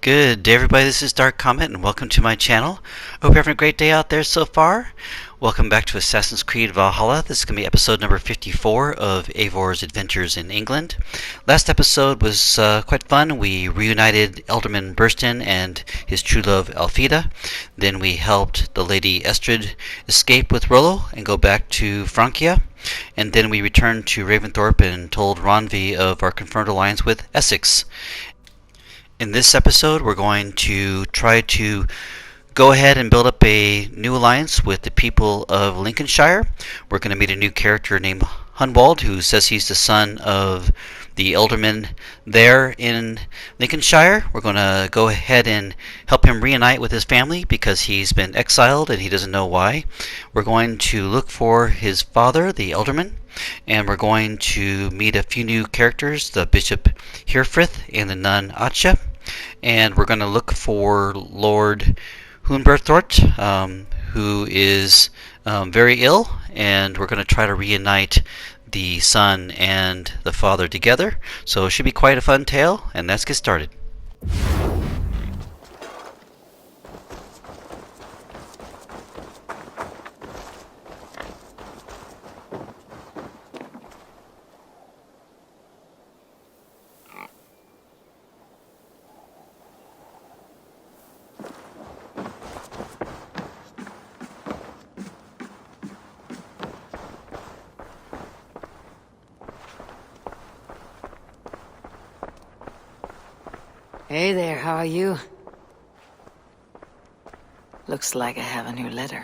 Good day, everybody. This is Dark Comet, and welcome to my channel. Hope you're having a great day out there so far. Welcome back to Assassin's Creed Valhalla. This is going to be episode number 54 of Eivor's Adventures in England. Last episode was quite fun. We reunited Ealdorman Burston and his true love Alfida. Then we helped the Lady Estrid escape with Rollo and go back to Francia. And then we returned to Ravensthorpe and told Randvi of our confirmed alliance with Essex. In this episode, we're going to try to go ahead and build up a new alliance with the people of Lincolnshire. We're going to meet a new character named Hunwald, who says he's the son of the Ealdorman there in Lincolnshire. We're going to go ahead and help him reunite with his family because he's been exiled and he doesn't know why. We're going to look for his father, the Ealdorman, and we're going to meet a few new characters, the Bishop Herefrith and the nun Acha. And we're going to look for Lord Hundbeorht, who is very ill, and we're going to try to reunite the son and the father together. So it should be quite a fun tale, and let's get started. Hey there, how are you? Looks like I have a new letter.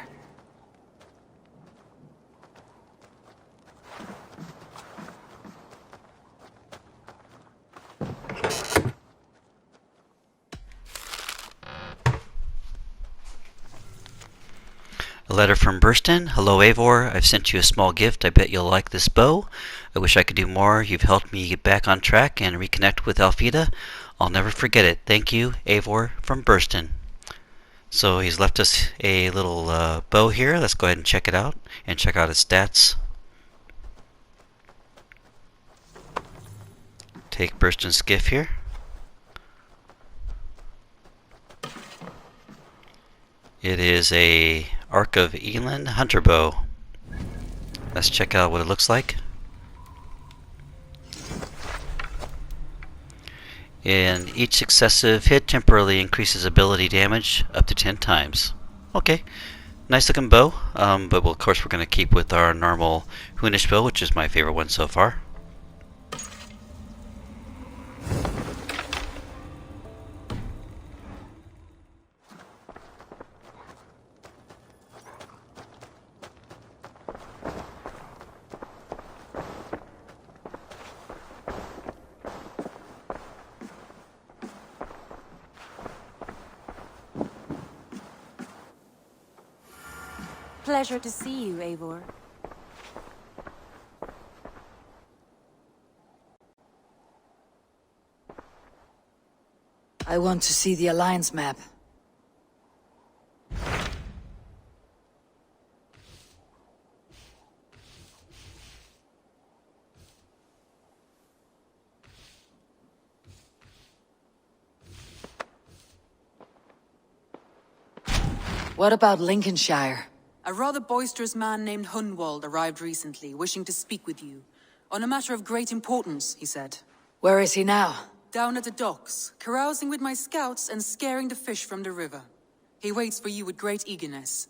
A letter from Burston. Hello, Eivor. I've sent you a small gift. I bet you'll like this bow. I wish I could do more. You've helped me get back on track and reconnect with Alfida. I'll never forget it. Thank you, Eivor, from Burston. So he's left us a little bow here. Let's go ahead and check it out and check out his stats. Take Burston's gift here. It is a Arc of Eland hunter bow. Let's check out what it looks like. And each successive hit temporarily increases ability damage up to 10 times. Okay, nice looking bow, but of course we're going to keep with our normal Hunnish bow, which is my favorite one so far. Pleasure to see you, Eivor. I want to see the Alliance map. What about Lincolnshire? A rather boisterous man named Hunwald arrived recently, wishing to speak with you. On a matter of great importance, he said. Where is he now? Down at the docks, carousing with my scouts and scaring the fish from the river. He waits for you with great eagerness.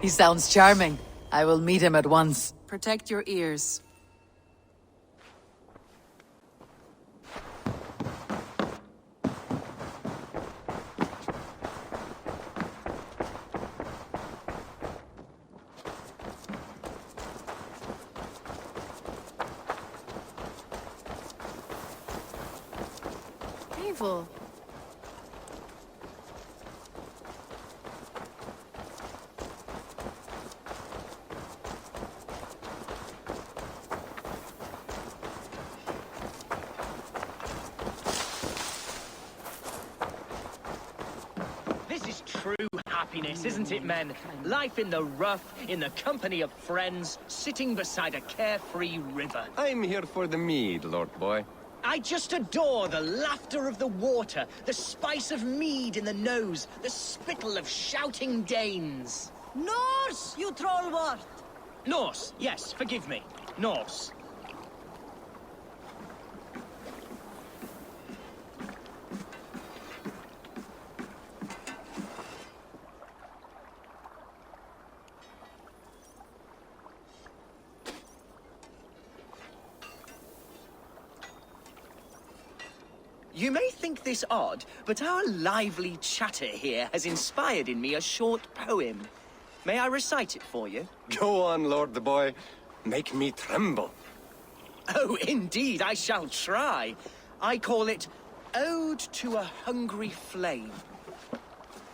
He sounds charming. I will meet him at once. Protect your ears. Eivor. This is true happiness, isn't it, men? Life in the rough, in the company of friends, sitting beside a carefree river. I'm here for the mead, Lord Boy. I just adore the laughter of the water, the spice of mead in the nose, the spittle of shouting Danes. Norse, you trollwort! Norse, yes, forgive me. Norse. You may think this odd, but our lively chatter here has inspired in me a short poem. May I recite it for you? Go on, Lord the Boy. Make me tremble. Oh, indeed, I shall try. I call it Ode to a Hungry Flame.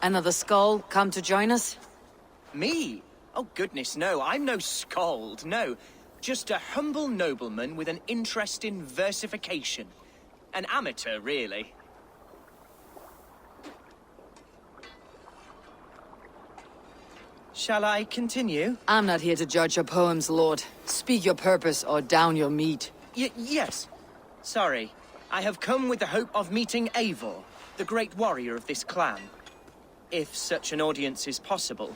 Another skull come to join us? Me? Oh, goodness, no. I'm no skald, no. Just a humble nobleman with an interest in versification. An amateur, really. Shall I continue? I'm not here to judge your poems, Lord. Speak your purpose or down your meat. Yes. Sorry. I have come with the hope of meeting Eivor, the great warrior of this clan. If such an audience is possible.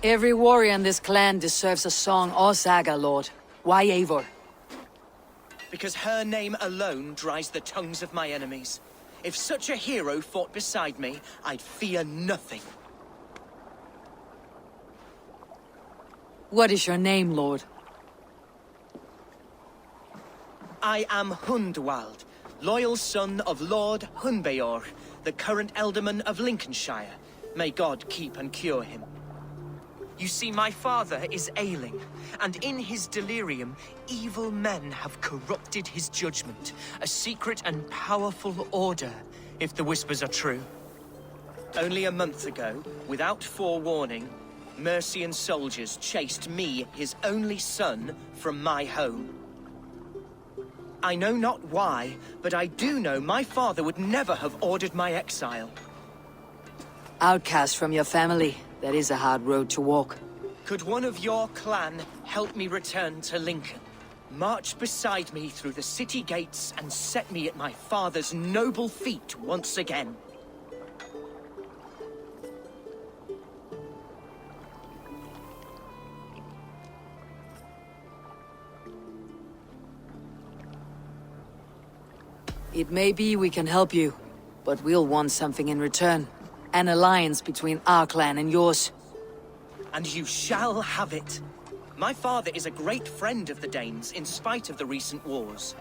Every warrior in this clan deserves a song or saga, Lord. Why Eivor? Because her name alone dries the tongues of my enemies. If such a hero fought beside me, I'd fear nothing. What is your name, Lord? I am Hunwald, loyal son of Lord Hundbeorht, the current Ealdorman of Lincolnshire. May God keep and cure him. You see, my father is ailing, and in his delirium, evil men have corrupted his judgment, a secret and powerful order, if the whispers are true. Only a month ago, without forewarning, Mercian soldiers chased me, his only son, from my home. I know not why, but I do know my father would never have ordered my exile. Outcast from your family. That is a hard road to walk. Could one of your clan help me return to Lincoln? March beside me through the city gates and set me at my father's noble feet once again. It may be we can help you, but we'll want something in return. An alliance between our clan and yours. And you shall have it. My father is a great friend of the Danes, in spite of the recent wars.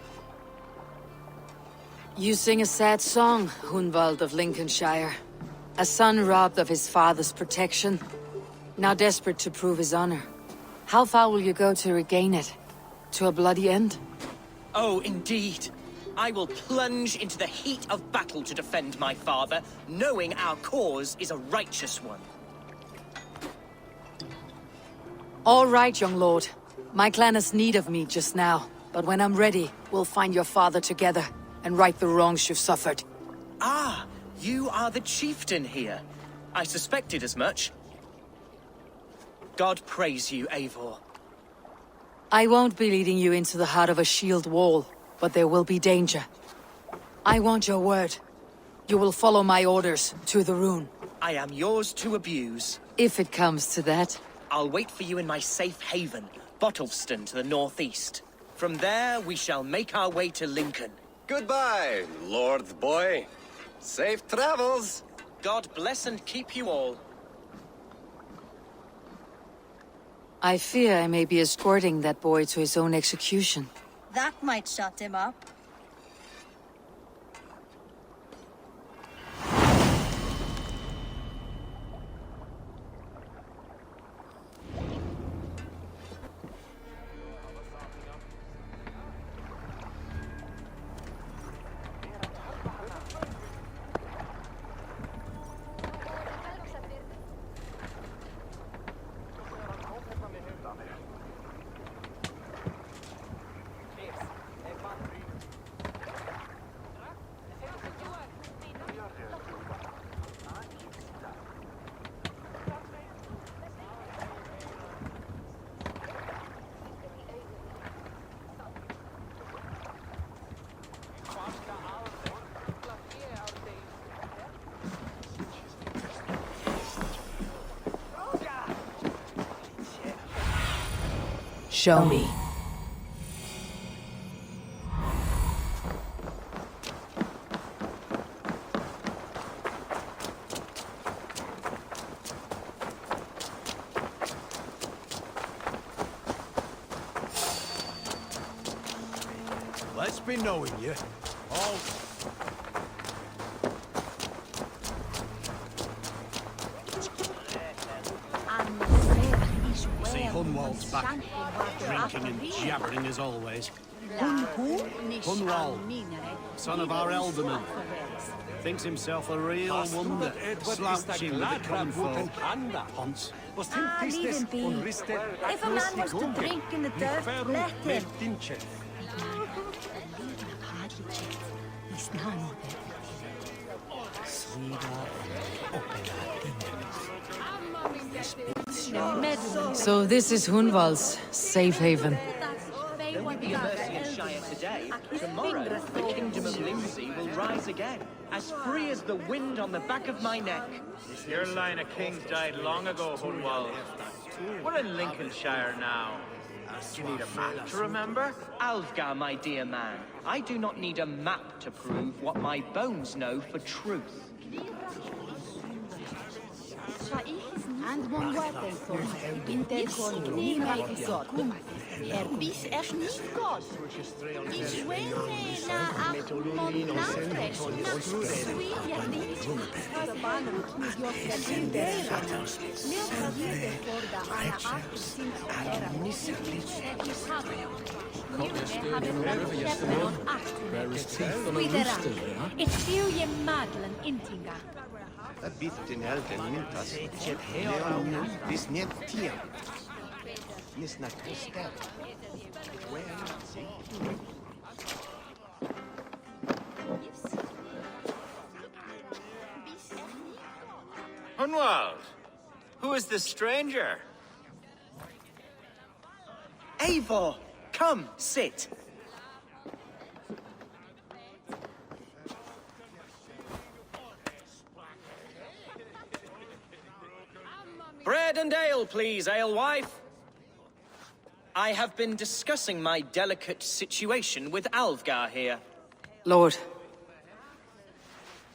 You sing a sad song, Hunwald of Lincolnshire. A son robbed of his father's protection, now desperate to prove his honor. How far will you go to regain it? To a bloody end? Oh, indeed. I will plunge into the heat of battle to defend my father, knowing our cause is a righteous one. All right, young lord. My clan has need of me just now, but when I'm ready, we'll find your father together and right the wrongs you've suffered. Ah, you are the chieftain here. I suspected as much. God praise you, Eivor. I won't be leading you into the heart of a shield wall, but there will be danger. I want your word. You will follow my orders to the rune. I am yours to abuse. If it comes to that. I'll wait for you in my safe haven, Bottleston to the northeast. From there, we shall make our way to Lincoln. Goodbye, Lord Boy. Safe travels. God bless and keep you all. I fear I may be escorting that boy to his own execution. That might shut him up. Show me. Let's be knowing you. Oh. See Hunwald's back, drinking and jabbering as always. Hunwald, son of our Ealdorman. Thinks himself a real wonder, slouching with the common folk. Ponce. Leave him be. If a man wants to drink in the dirt, let him. So this is Hunwald's safe haven. There will be a Mercian Shire today. Tomorrow, the Kingdom of Lindsey will rise again, as free as the wind on the back of my neck. Your line of kings died long ago, Hunwald. We're in Lincolnshire now. Do you need a map to remember? Alfgar, my dear man, I do not need a map to prove what my bones know for truth. And one weapon for in der Kolony Escort. Bis nicht Gott. Ich schwöre nach Monatrecht, nach Sweden, It feel je madlen intinga. Bitte helden mintas. Leon bis net tier. Nis na kristel. Hunwald, who is this stranger? Eivor, come, sit. Bread and ale, please, alewife. I have been discussing my delicate situation with Alfgar here. Lord.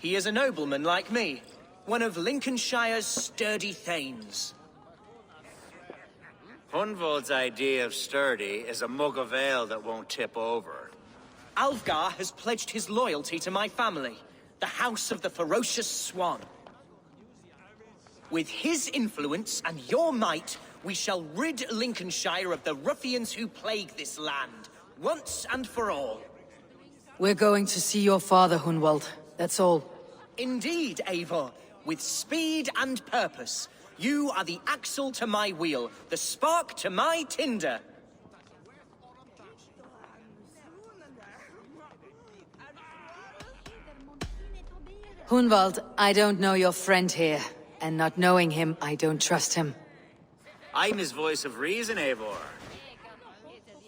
He is a nobleman like me, one of Lincolnshire's sturdy thanes. Hunwald's idea of sturdy is a mug of ale that won't tip over. Alfgar has pledged his loyalty to my family, the House of the Ferocious Swan. With his influence and your might, we shall rid Lincolnshire of the ruffians who plague this land, once and for all. We're going to see your father, Hunwald. That's all. Indeed, Eivor. With speed and purpose. You are the axle to my wheel, the spark to my tinder. Hunwald, I don't know your friend here. And not knowing him, I don't trust him. I'm his voice of reason, Eivor.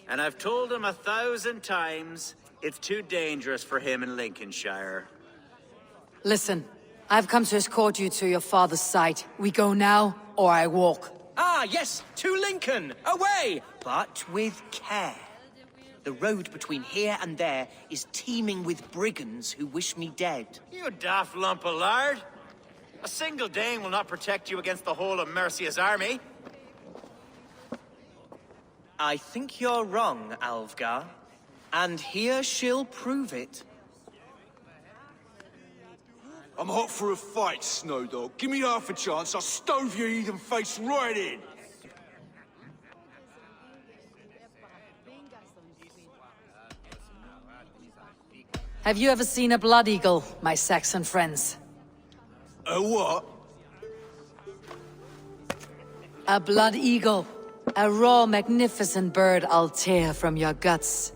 And I've told him 1,000 times it's too dangerous for him in Lincolnshire. Listen, I've come to escort you to your father's site. We go now, or I walk. Ah, yes, to Lincoln! Away! But with care. The road between here and there is teeming with brigands who wish me dead. You daft lump of lard! A single Dane will not protect you against the whole of Mercia's army. I think you're wrong, Alfgar. And here she'll prove it. I'm hot for a fight, Snowdog. Give me half a chance, I'll stove your heathen face right in. Have you ever seen a blood eagle, my Saxon friends? A what? A blood eagle. A raw, magnificent bird I'll tear from your guts.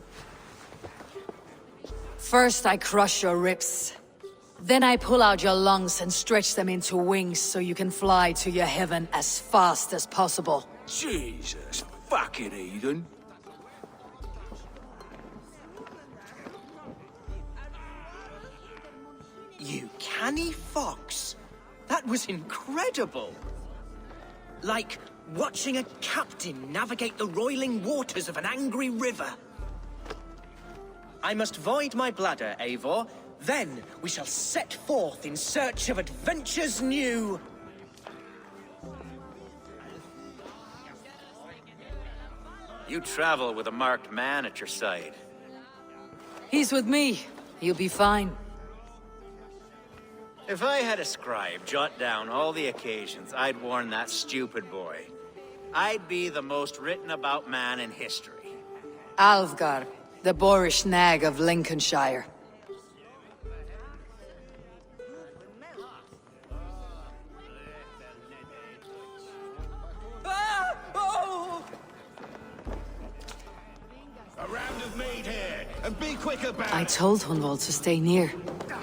First I crush your ribs. Then I pull out your lungs and stretch them into wings so you can fly to your heaven as fast as possible. Jesus, fucking heathen. You canny fox. That was incredible. Like, watching a captain navigate the roiling waters of an angry river. I must void my bladder, Eivor. Then we shall set forth in search of adventures new. You travel with a marked man at your side. He's with me. He'll be fine. If I had a scribe jot down all the occasions I'd warn that stupid boy, I'd be the most written about man in history. Alfgar, the boorish nag of Lincolnshire. Ah! Oh! A round of mead here, and be quick about I it. told Hunwald to stay near.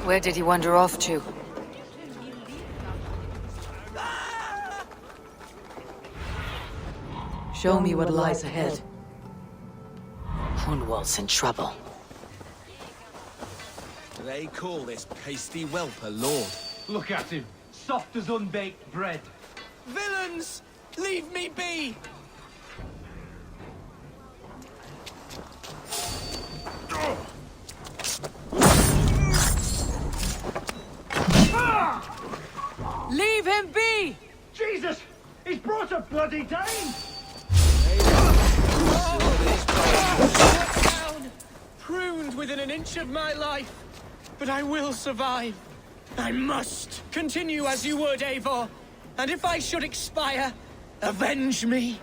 Where did he wander off to? Show me what lies ahead. Hunwald's in trouble. They call this pasty whelp a lord. Look at him, soft as unbaked bread. Villains! Leave me be! Leave him be! Jesus! He's brought a bloody Dane! Down! Pruned within an inch of my life. But I will survive. I must continue as you would, Eivor. And if I should expire, avenge me.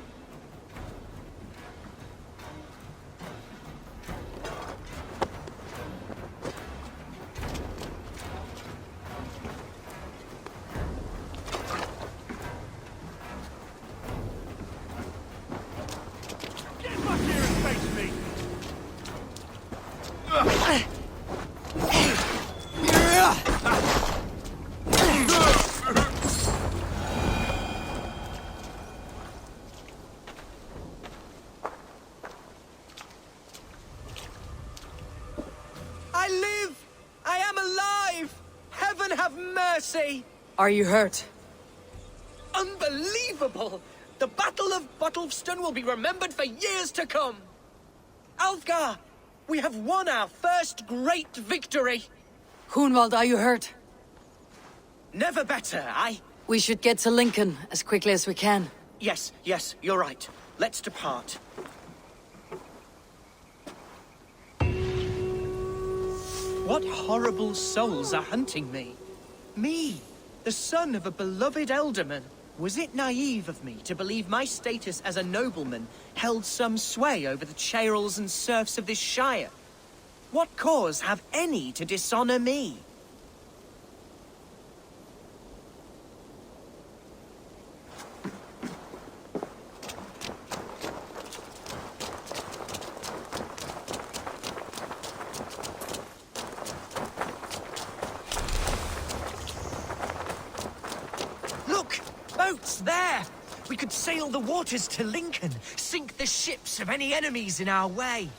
Get back here and face me! I live! I am alive! Heaven have mercy! Are you hurt? Unbelievable! The Battle of Bottlefston will be remembered for years to come! Alfgar, we have won our first great victory! Hunwald, are you hurt? Never better, We should get to Lincoln as quickly as we can. Yes, you're right. Let's depart. What horrible souls are hunting me? Me, the son of a beloved Ealdorman. Was it naive of me to believe my status as a nobleman held some sway over the churls and serfs of this shire? What cause have any to dishonor me? Look! Boats there! We could sail the waters to Lincoln, sink the ships of any enemies in our way.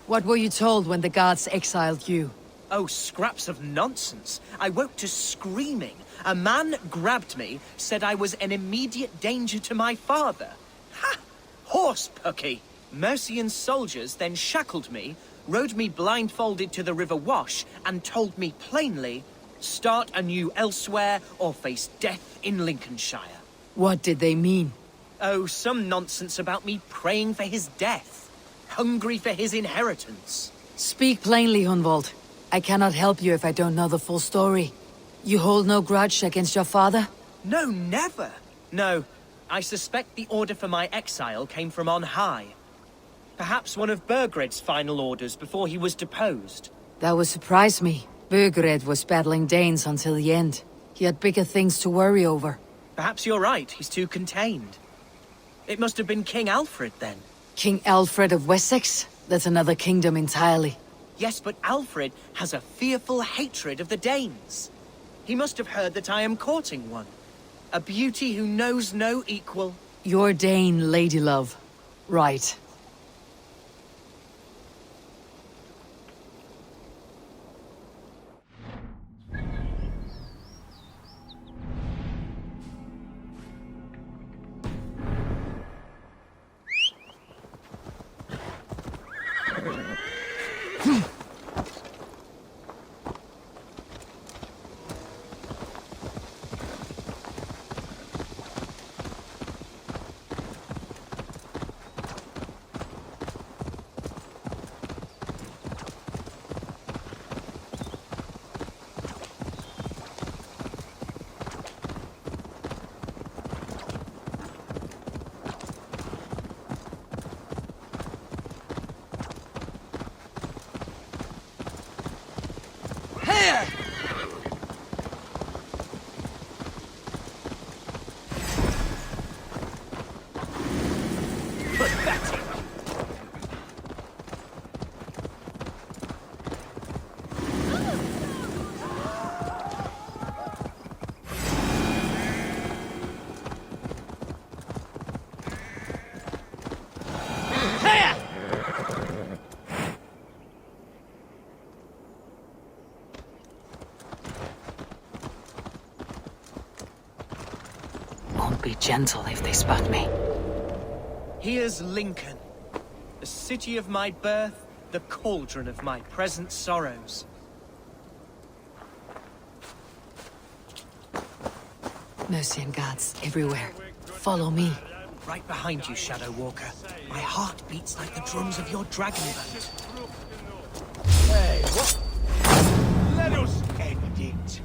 What were you told when the gods exiled you? Oh, scraps of nonsense. I woke to screaming. A man grabbed me, said I was an immediate danger to my father. Ha! Horse pucky! Mercian soldiers then shackled me, rode me blindfolded to the River Wash, and told me plainly, start anew elsewhere or face death in Lincolnshire. What did they mean? Oh, some nonsense about me praying for his death. Hungry for his inheritance. Speak plainly, Hunwald. I cannot help you if I don't know the full story. You hold no grudge against your father? No, never. No, I suspect the order for my exile came from on high. Perhaps one of Burgred's final orders before he was deposed. That would surprise me. Burgred was battling Danes until the end. He had bigger things to worry over. Perhaps you're right, he's too contained. It must have been King Alfred then. King Alfred of Wessex? That's another kingdom entirely. Yes, but Alfred has a fearful hatred of the Danes. He must have heard that I am courting one. A beauty who knows no equal. Your Dane, ladylove. Right. gentle if they spot me. Here's Lincoln, the city of my birth, the cauldron of my present sorrows. Mercian guards everywhere. Follow me. Right behind you, Shadow Walker. My heart beats like the drums of your dragon boat. Hey, what? Let us end it.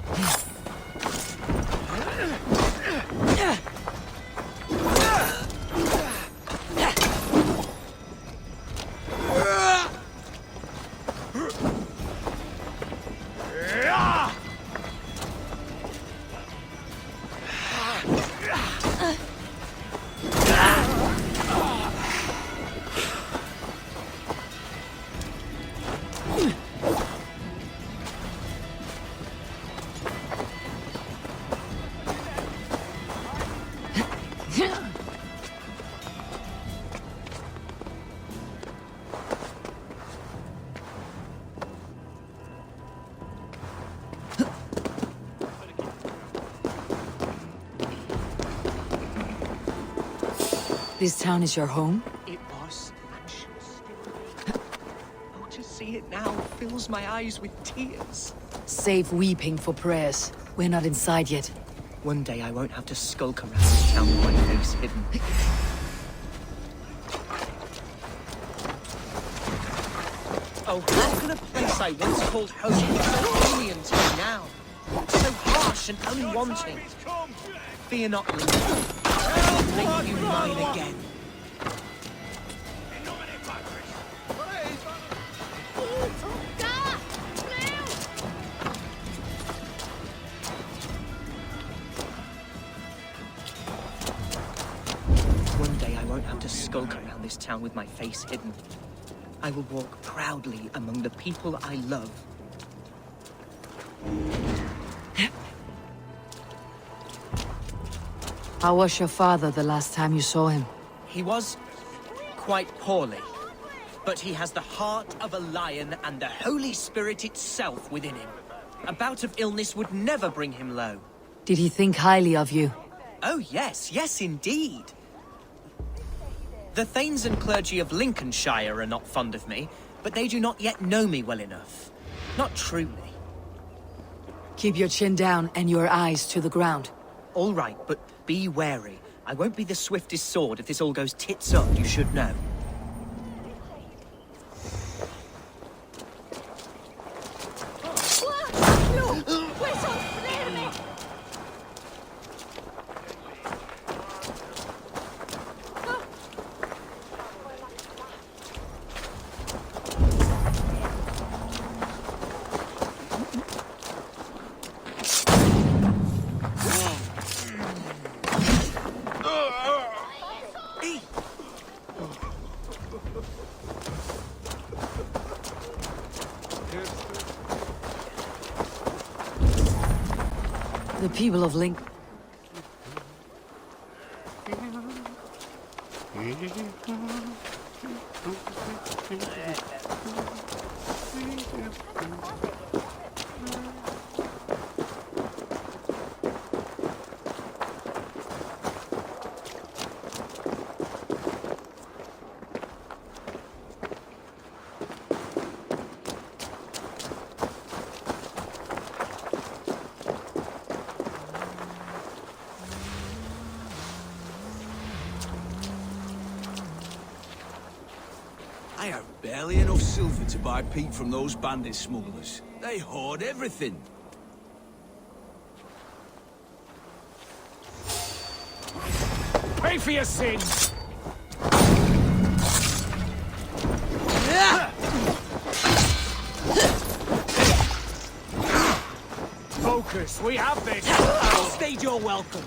This town is your home? It was, and should still be. Oh, to see it now fills my eyes with tears. Save weeping for prayers. We're not inside yet. One day I won't have to skulk around this town with my face hidden. Oh, how can a place I once called home be so alien to me now? So harsh and unwanting. Fear not, Lincoln. I'll make you mine again. One day I won't have to skulk around this town with my face hidden. I will walk proudly among the people I love. How was your father the last time you saw him? He was quite poorly, but he has the heart of a lion and the Holy Spirit itself within him. A bout of illness would never bring him low. Did he think highly of you? Oh yes, yes indeed. The thanes and clergy of Lincolnshire are not fond of me, but they do not yet know me well enough. Not truly. Keep your chin down and your eyes to the ground. All right, but be wary. I won't be the swiftest sword if this all goes tits up, you should know. The people of Link... I have barely enough silver to buy peat from those bandit smugglers. They hoard everything. Pay for your sins! Focus, we have this! Stage your welcome.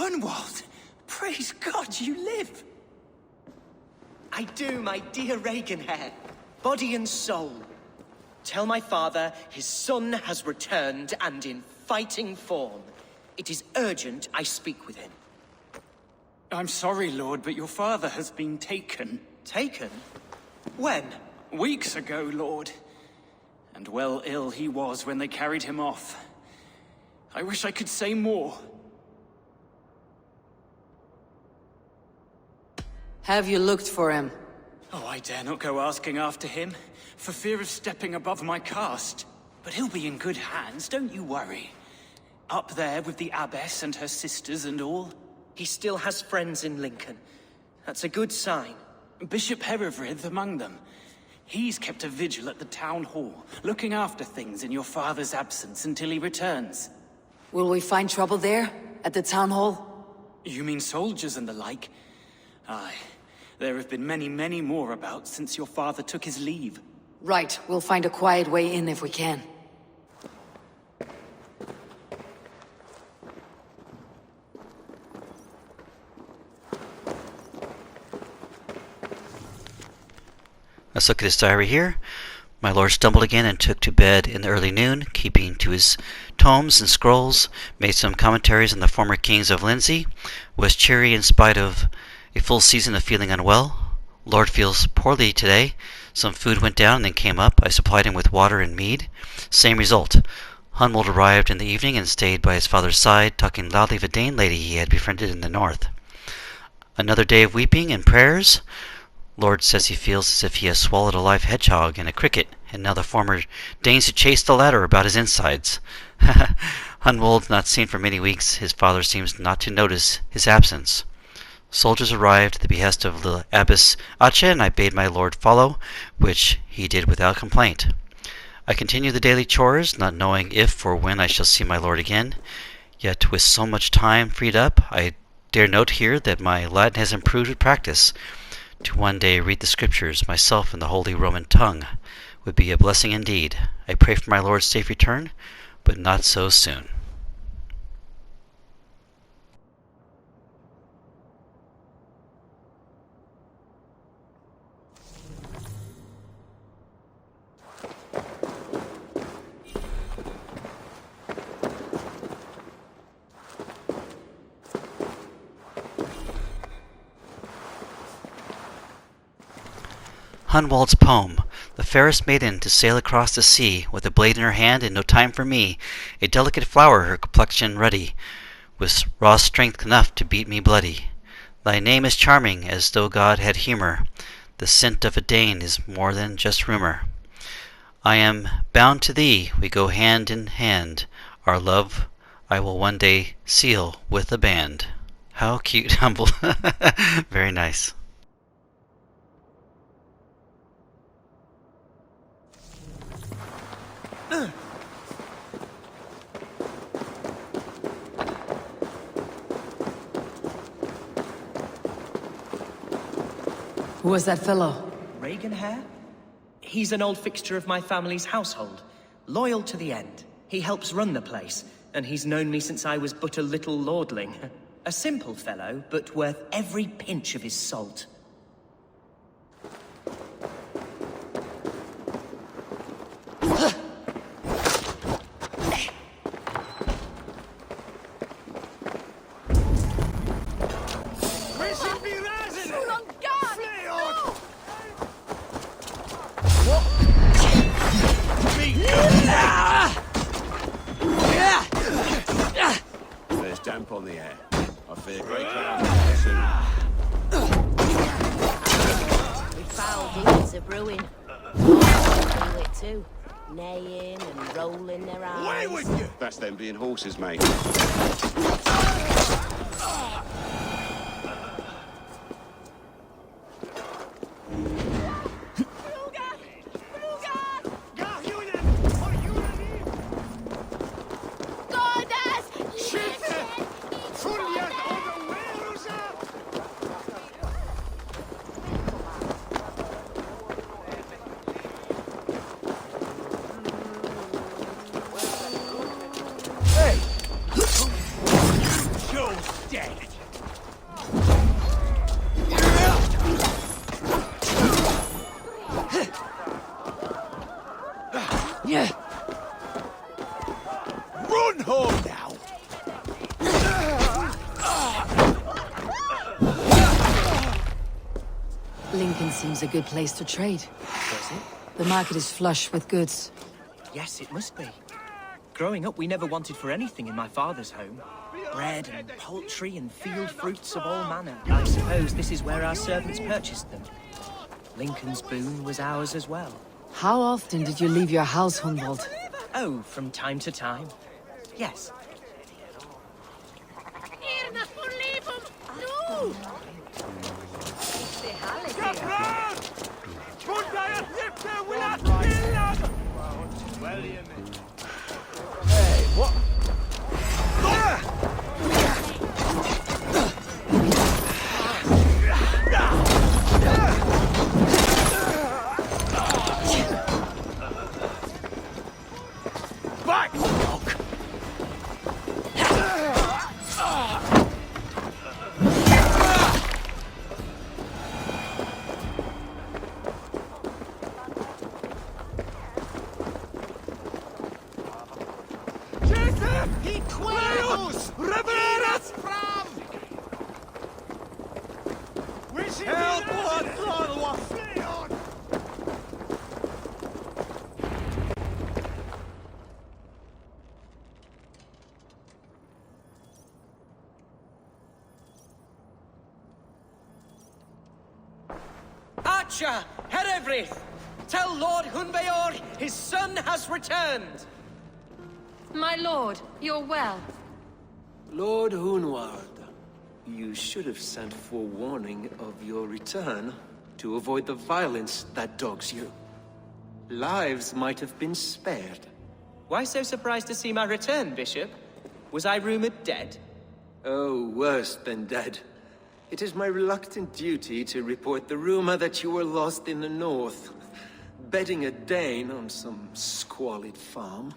Hunwald! Praise God you live! I do, my dear Regenhair. Body and soul. Tell my father his son has returned and in fighting form. It is urgent I speak with him. I'm sorry, Lord, but your father has been taken. Taken? When? Weeks ago, Lord. And well ill he was when they carried him off. I wish I could say more. Have you looked for him? Oh, I dare not go asking after him, for fear of stepping above my caste. But he'll be in good hands, don't you worry. Up there with the abbess and her sisters and all. He still has friends in Lincoln. That's a good sign. Bishop Herefrith among them. He's kept a vigil at the town hall, looking after things in your father's absence until he returns. Will we find trouble there? At the town hall? You mean soldiers and the like? Aye. There have been many, many more about since your father took his leave. Right. We'll find a quiet way in if we can. Let's look at his diary here. My lord stumbled again and took to bed in the early noon, keeping to his tomes and scrolls, made some commentaries on the former kings of Lindsey, was cheery in spite of a full season of feeling unwell. Lord feels poorly today. Some food went down and then came up. I supplied him with water and mead. Same result. Hunwald arrived in the evening and stayed by his father's side, talking loudly of a Dane lady he had befriended in the north. Another day of weeping and prayers. Lord says he feels as if he has swallowed a live hedgehog and a cricket, and now the former deigns to chase the latter about his insides. Hunwald not seen for many weeks. His father seems not to notice his absence. Soldiers arrived at the behest of the abbess Acha, and I bade my lord follow, which he did without complaint. I continue the daily chores, not knowing if or when I shall see my lord again. Yet with so much time freed up, I dare note here that my Latin has improved with practice. To one day read the Scriptures myself in the Holy Roman tongue would be a blessing indeed. I pray for my Lord's safe return, but not so soon. Hunwald's poem. The fairest maiden to sail across the sea, with a blade in her hand and no time for me, a delicate flower, her complexion ruddy, with raw strength enough to beat me bloody. Thy name is charming, as though God had humour. The scent of a Dane is more than just rumour. I am bound to thee, we go hand in hand. Our love I will one day seal with a band. How cute, humble. Very nice. Who was that fellow? Regenhair? He's an old fixture of my family's household. Loyal to the end. He helps run the place, and he's known me since I was but a little lordling. A simple fellow, but worth every pinch of his salt. There's damp on the air. I fear great clouds soon. We foul deeds are brewing. Do it too. Neighing and rolling their eyes. Away with you! That's them being horses, mate. Run home now! Lincoln seems a good place to trade. Does it? The market is flush with goods. Yes, it must be. Growing up, we never wanted for anything in my father's home. Bread and poultry and field fruits of all manner. I suppose this is where our servants purchased them. Lincoln's boon was ours as well. How often did you leave your house, Hunwald? Oh, from time to time. Yes. Hey, what? Back, dog! Acha! Herefrith! Tell Lord Hundbeorht his son has returned! My lord, you're well. Lord Hunwald, you should have sent forewarning of your return to avoid the violence that dogs you. Lives might have been spared. Why so surprised to see my return, Bishop? Was I rumored dead? Oh, worse than dead. It is my reluctant duty to report the rumor that you were lost in the north, bedding a Dane on some squalid farm.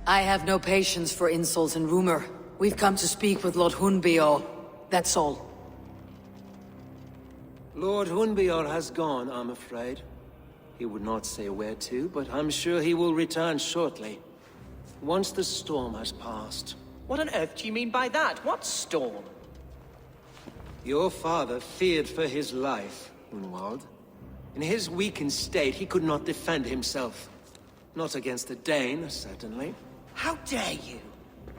I have no patience for insults and rumor. We've come to speak with Lord Hundbeorht. That's all. Lord Hundbeorht has gone, I'm afraid. He would not say where to, but I'm sure he will return shortly. Once the storm has passed. What on earth do you mean by that? What storm? Your father feared for his life, Hunwald. In his weakened state, he could not defend himself. Not against a Dane, certainly. How dare you?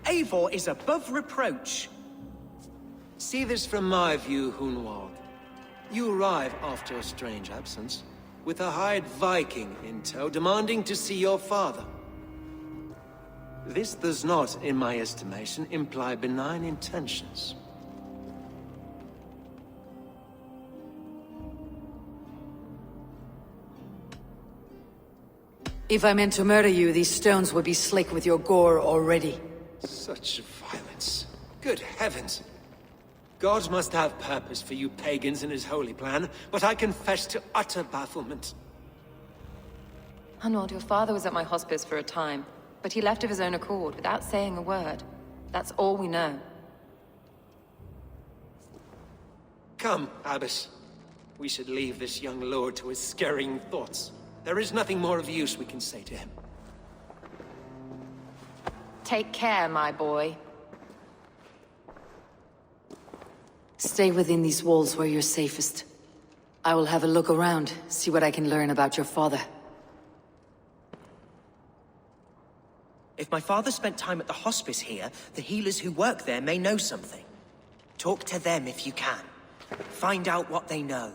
Eivor is above reproach. See this from my view, Hunwald. You arrive after a strange absence, with a hired Viking in tow, demanding to see your father. This does not, in my estimation, imply benign intentions. If I meant to murder you, these stones would be slick with your gore already. Such violence. Good heavens! God must have purpose for you pagans in his holy plan, but I confess to utter bafflement. Hunwald, your father was at my hospice for a time, but he left of his own accord without saying a word. That's all we know. Come, Abbess. We should leave this young lord to his scurrying thoughts. There is nothing more of use we can say to him. Take care, my boy. Stay within these walls where you're safest. I will have a look around, see what I can learn about your father. If my father spent time at the hospice here, the healers who work there may know something. Talk to them if you can. Find out what they know.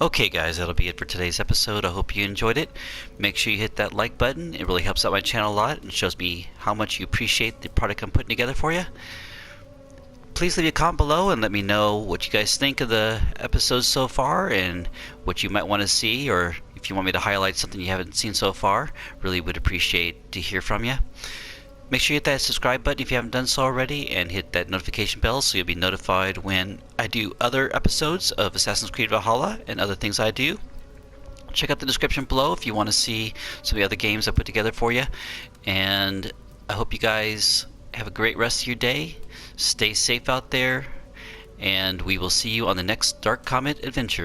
Okay guys, that'll be it for today's episode. I hope you enjoyed it. Make sure you hit that like button. It really helps out my channel a lot and shows me how much you appreciate the product I'm putting together for you. Please leave a comment below and let me know what you guys think of the episodes so far and what you might want to see, or if you want me to highlight something you haven't seen so far. Really would appreciate to hear from you. Make sure you hit that subscribe button if you haven't done so already, and hit that notification bell so you'll be notified when I do other episodes of Assassin's Creed Valhalla and other things I do. Check out the description below if you want to see some of the other games I put together for you. And I hope you guys have a great rest of your day. Stay safe out there, and we will see you on the next Dark Comet adventure.